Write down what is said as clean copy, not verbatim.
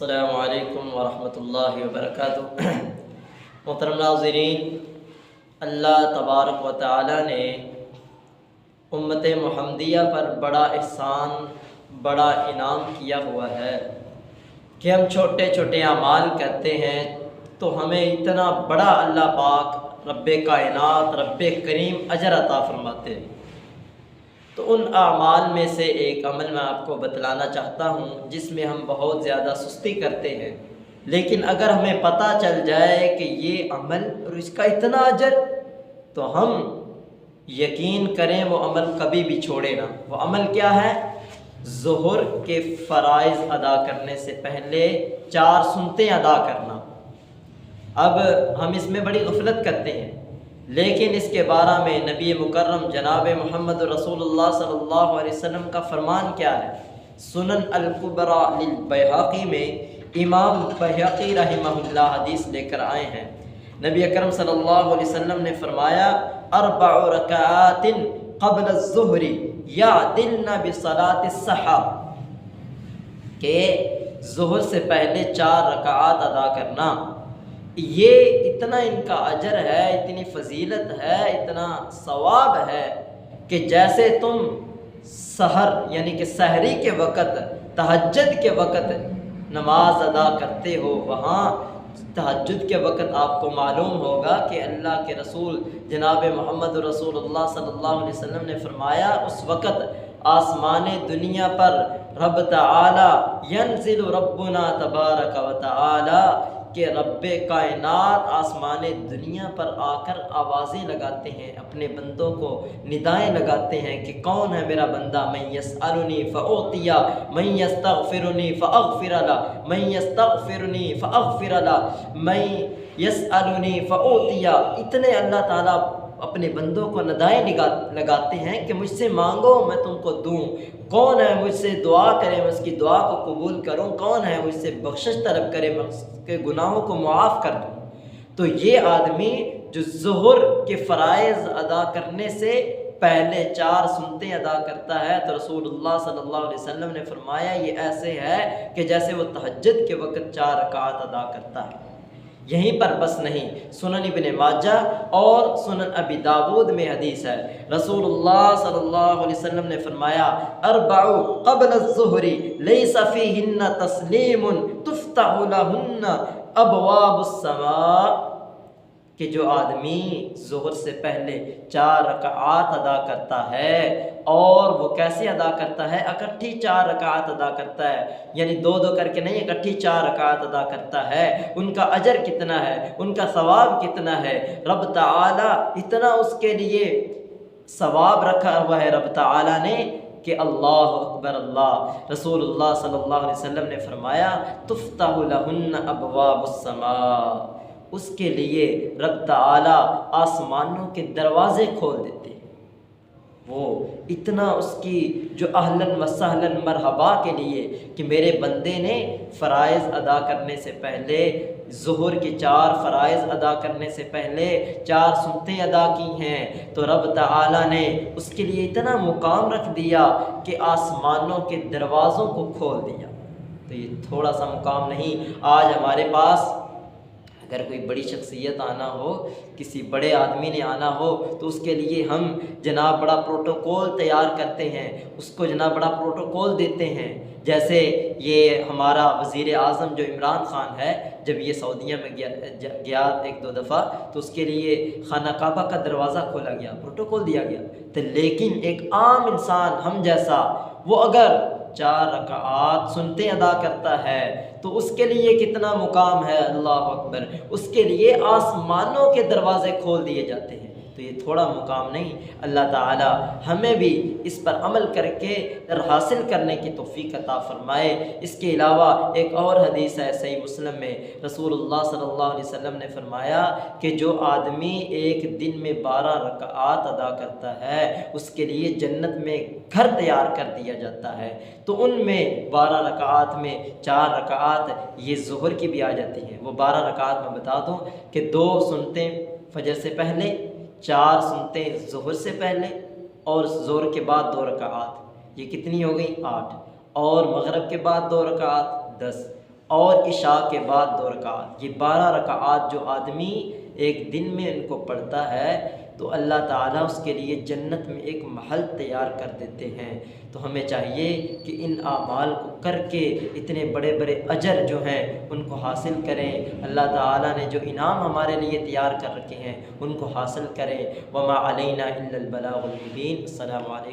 السلام علیکم ورحمۃ اللہ وبرکاتہ۔ محترم ناظرین، اللہ تبارک و تعالی نے امت محمدیہ پر بڑا احسان، بڑا انعام کیا ہوا ہے کہ ہم چھوٹے چھوٹے اعمال کرتے ہیں تو ہمیں اتنا بڑا اللہ پاک رب کائنات، رب کریم اجر عطا فرماتے ہیں۔ تو ان اعمال میں سے ایک عمل میں آپ کو بتلانا چاہتا ہوں جس میں ہم بہت زیادہ سستی کرتے ہیں، لیکن اگر ہمیں پتہ چل جائے کہ یہ عمل اور اس کا اتنا اجر تو ہم یقین کریں وہ عمل کبھی بھی چھوڑے نہ۔ وہ عمل کیا ہے؟ ظہر کے فرائض ادا کرنے سے پہلے 4 سنتیں ادا کرنا۔ اب ہم اس میں بڑی غفلت کرتے ہیں، لیکن اس کے بارے میں نبی مکرم جناب محمد رسول اللہ صلی اللہ علیہ وسلم کا فرمان کیا ہے؟ سنن الکبریٰ للبیہقی میں امام بیہقی رحمہ اللہ حدیث لے کر آئے ہیں۔ نبی اکرم صلی اللہ علیہ وسلم نے فرمایا 4 رکعات قبل الظہر یعدلن بصلاۃ السحر، کہ ظہر سے پہلے 4 رکعات ادا کرنا، یہ اتنا ان کا اجر ہے، اتنی فضیلت ہے، اتنا ثواب ہے کہ جیسے تم سحر یعنی کہ سحری کے وقت، تہجد کے وقت نماز ادا کرتے ہو، وہاں تہجد کے وقت آپ کو معلوم ہوگا کہ اللہ کے رسول جناب محمد رسول اللہ صلی اللہ علیہ وسلم نے فرمایا اس وقت آسمان دنیا پر رب تعالی ینزل ربنا تبارک و تعالی، کہ رب کائنات آسمان دنیا پر آ کر آوازیں لگاتے ہیں، اپنے بندوں کو ندائیں لگاتے ہیں کہ کون ہے میرا بندہ، من یسألنی فأعطیہ، من یستغفرنی فأغفر لہ، من یستغفرنی فأغفر لہ، من یسألنی فأعطیہ۔ اتنے اللہ تعالیٰ اپنے بندوں کو ندائیں لگاتے ہیں کہ مجھ سے مانگو میں تم کو دوں، کون ہے مجھ سے دعا کرے میں اس کی دعا کو قبول کروں، کون ہے مجھ سے بخشش طلب کرے میں اس کے گناہوں کو معاف کر دوں۔ تو یہ آدمی جو ظہر کے فرائض ادا کرنے سے پہلے 4 سنتیں ادا کرتا ہے تو رسول اللہ صلی اللہ علیہ وسلم نے فرمایا یہ ایسے ہے کہ جیسے وہ تہجد کے وقت 4 رکعات ادا کرتا ہے۔ یہیں پر بس نہیں، سنن ابن ماجہ اور سنن ابی داود میں حدیث ہے، رسول اللہ صلی اللہ علیہ وسلم نے فرمایا 4 قبل الظہر لیس فیہن تسلیم تفتح لہن ابواب السماء، کہ جو آدمی ظہر سے پہلے 4 رکعات ادا کرتا ہے، اور وہ کیسے ادا کرتا ہے؟ اکٹھی 4 رکعات ادا کرتا ہے، یعنی 2 کر کے نہیں، اکٹھی 4 رکعات ادا کرتا ہے، ان کا اجر کتنا ہے، ان کا ثواب کتنا ہے؟ رب تعالی اتنا اس کے لیے ثواب رکھا ہوا ہے رب تعالی نے کہ اللہ اکبر اللہ، رسول اللہ صلی اللہ علیہ وسلم نے فرمایا تفتح لہن ابواب السماء، اس کے لیے رب تعالی آسمانوں کے دروازے کھول دیتے ہیں۔ وہ اتنا اس کی جو اہلاً و سہلاً مرحبا کے لیے کہ میرے بندے نے فرائض ادا کرنے سے پہلے، ظہر کے 4 فرائض ادا کرنے سے پہلے 4 سنتیں ادا کی ہیں، تو رب تعالی نے اس کے لیے اتنا مقام رکھ دیا کہ آسمانوں کے دروازوں کو کھول دیا۔ تو یہ تھوڑا سا مقام نہیں۔ آج ہمارے پاس اگر کوئی بڑی شخصیت آنا ہو، کسی بڑے آدمی نے آنا ہو، تو اس کے لیے ہم جناب بڑا پروٹوکول تیار کرتے ہیں، اس کو جناب بڑا پروٹوکول دیتے ہیں۔ جیسے یہ ہمارا وزیر اعظم جو عمران خان ہے، جب یہ سعودیہ میں گیا 1-2 دفعہ، تو اس کے لیے خانہ کعبہ کا دروازہ کھولا گیا، پروٹوکول دیا گیا۔ تو لیکن ایک عام انسان ہم جیسا، وہ اگر 4 رکعات سنتیں ادا کرتا ہے تو اس کے لیے کتنا مقام ہے، اللہ اکبر، اس کے لیے آسمانوں کے دروازے کھول دیے جاتے ہیں۔ تو یہ تھوڑا مقام نہیں۔ اللہ تعالی ہمیں بھی اس پر عمل کر کے حاصل کرنے کی توفیق عطا فرمائے۔ اس کے علاوہ ایک اور حدیث ہے صحیح مسلم میں، رسول اللہ صلی اللہ علیہ وسلم نے فرمایا کہ جو آدمی ایک دن میں 12 رکعات ادا کرتا ہے اس کے لیے جنت میں گھر تیار کر دیا جاتا ہے۔ تو ان میں 12 رکعات میں 4 رکعات یہ ظہر کی بھی آ جاتی ہیں۔ وہ 12 رکعات میں بتا دوں کہ 2 سنتیں فجر سے پہلے، 4 سنتیں ظہر سے پہلے، اور ظہر کے بعد 2 رکعات، یہ کتنی ہو گئی؟ 8، اور مغرب کے بعد 2 رکعات 10، اور عشاء کے بعد 2 رکعات، یہ 12 رکعات جو آدمی ایک دن میں ان کو پڑھتا ہے تو اللہ تعالیٰ اس کے لیے جنت میں ایک محل تیار کر دیتے ہیں۔ تو ہمیں چاہیے کہ ان اعمال کو کر کے اتنے بڑے بڑے اجر جو ہیں ان کو حاصل کریں، اللہ تعالیٰ نے جو انعام ہمارے لیے تیار کر رکھے ہیں ان کو حاصل کریں۔ وما علینا الا البلاغ المبین۔ السلام علیکم۔